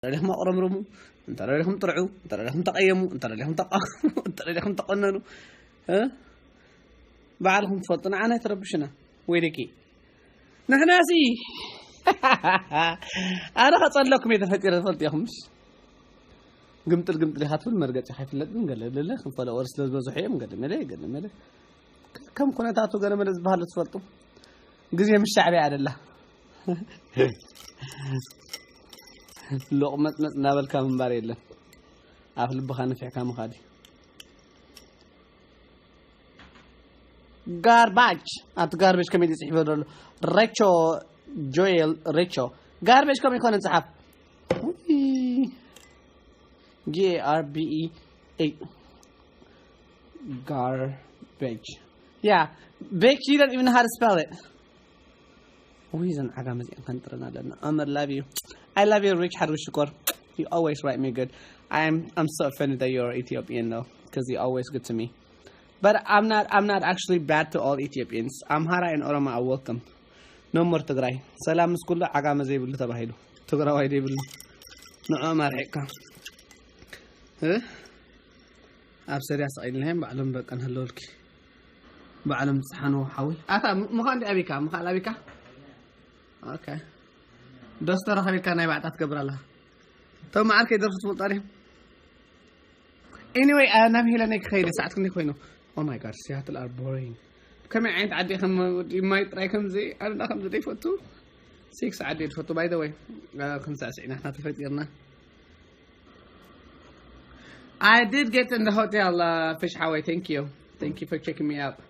لهم أقرمرموا أنت لهم طرعوا أنت لهم تقيموا أنت لهم تقاموا أنت لهم تقننوا ها بعلهم فطنا عنا تربشنا ويركي نحناسي أنا خصل لكم إذا فكرت فلت يا خمس قمت لي هاتوا المرقة حيف لدن قال لا خنطلع ورس لزبزحيم قال ملي كم كنا تاتو قال ملز بحال تفلطوا جزيه مش شعبي على الله لقمة نابل كام باري له عارف البخانة في حكام خادي garbage at garbage كم يدي يحفظ ريتشو جويل ريتشو garbage كم يكون انسحب G-A-R-B-E garbage yeah Bex you don't even know how to spell it ويزن عقام زي كنترنا لنا أمر love you I love you Rich Harry Shukor you always write me good I'm so offended that you're Ethiopian though because you're always good to me but I'm not actually bad to all Ethiopians Amhara and Oromo are welcome no more Tigray سلام كله عقام زي بقول تبهيلو تقرأ وايدي بقول نعم رحكا ها أبصر يا سعيد لهم بعلم بق أنا هلولك بعلم سحنو حوي مخان دي أبيكا مخان أبيكا اوكي دستور خلي كان يبعت تقبر الله تو ما عارف يدرس مطاري anyway انا في لنك خير ساعتكم كوينو oh my god Seattle are boring كم عند عدي خم ما يتراكم زي انا خم زي فوتو 6 عدي فوتو باي ذا واي 5 ساعه احنا تفكرنا I did get in the hotel fish highway thank you for checking me out